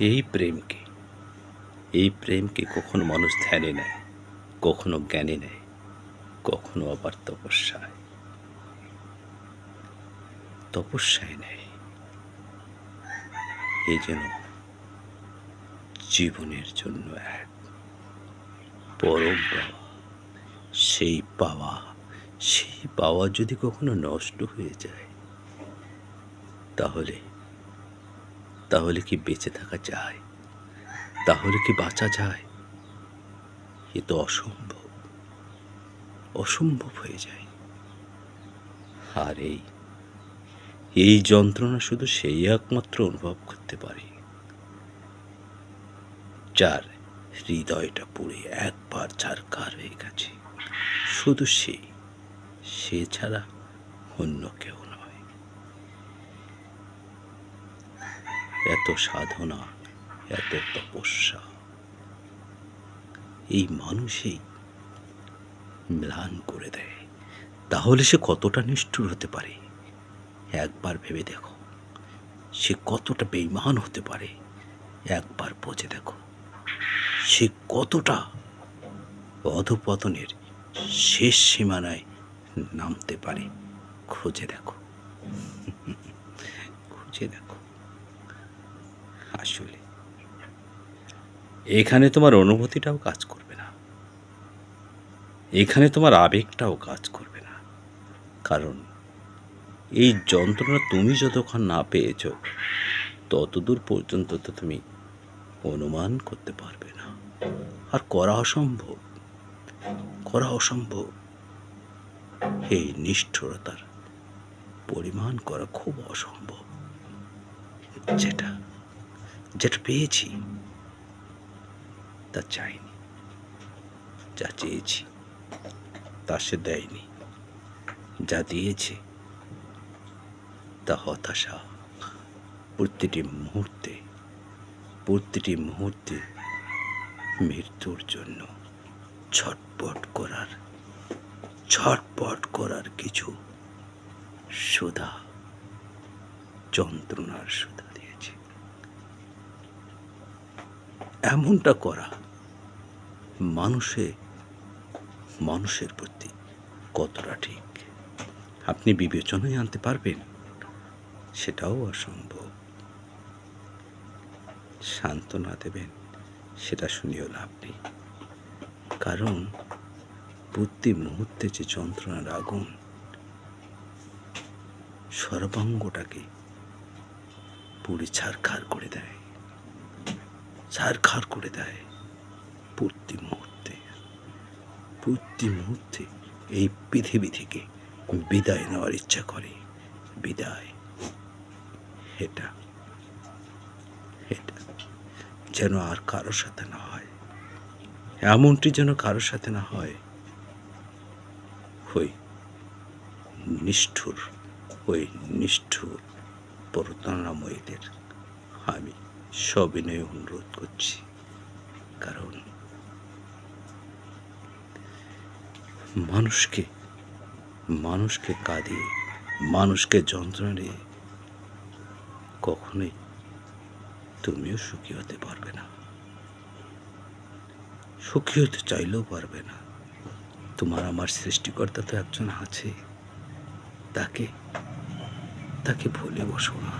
এই প্রেমকে কখনো মানুষ ধ্যানে নেয়, কখনো জ্ঞানে নেয়, কখনো আবার তপস্যায় নেয়। এ যেন জীবনের জন্য এক পরম পাওয়া। সেই পাওয়া যদি কখনো নষ্ট হয়ে যায়, তাহলে কি বেঁচে থাকা যায়? তাহলে কি বাঁচা যায়? এ তো অসম্ভব হয়ে যায়। আর এই যন্ত্রণা শুধু সেই একমাত্র অনুভব করতে পারে, যার হৃদয়টা পুড়ে একবার ছারখার হয়ে গেছে। শুধু সে ছাড়া অন্য কেউ নয়। এত সাধনা, এত তপস্যা, এই মানুষই ম্লান করে দেয়। তাহলে সে কতটা নিষ্ঠুর হতে পারে একবার ভেবে দেখো। সে কতটা বেঈমান হতে পারে একবার বুঝে দেখো। সে কতটা অধঃপতনের শেষ সীমানায় নামতে পারে খুঁজে দেখো। আসলে এখানে তোমার অনুভূতিটাও কাজ করবে না, এখানে তোমার আবেগটাও কাজ করবে না। কারণ এই যন্ত্রণা তুমি যতক্ষণ না পেয়েছ, ততদূর পর্যন্ত তো তুমি অনুমান করতে পারবে না। আর করা অসম্ভব। এই নিষ্ঠুরতার পরিমাণ করা খুব অসম্ভব। যেটা পেয়েছি তা চাইনি, যা চেয়েছি তা সে দেয়নি, যা দিয়েছে তা হতাশা। প্রতিটি মুহূর্তে মৃত্যুর জন্য ছটপট করার কিছু যন্ত্রণার সুধা দিয়েছে। এমনটা করা মানুষের প্রতি কতটা ঠিক আপনি বিবেচনায় আনতে পারবেন? সেটাও অসম্ভব। সান্ত্বনা দেবেন, সেটা শুনেও লাভ নেই। কারণ প্রতি মুহূর্তে যে যন্ত্রণার আগুন সর্বাঙ্গটাকে পুড়ে ছারখার করে দেয়। প্রতি মুহূর্তে এই পৃথিবী থেকে বিদায় নেওয়ার ইচ্ছা করে। বিদায়, এটা যেন আর কারোর সাথে না হয়। এমনটি যেন কারোর সাথে না হয়। ওই নিষ্ঠুর প্রতারণাময়ীদের আমি সবিনয়ে অনুরোধ করছি। কারণ মানুষকে কাঁদিয়ে, মানুষকে যন্ত্রণা দিয়ে কখনোই তুমিও সুখী হতে পারবে না, সুখী হতে চাইলেও পারবে না। তোমার আমার সৃষ্টিকর্তা তো একজন আছে, তাকে ভুলে বসো না।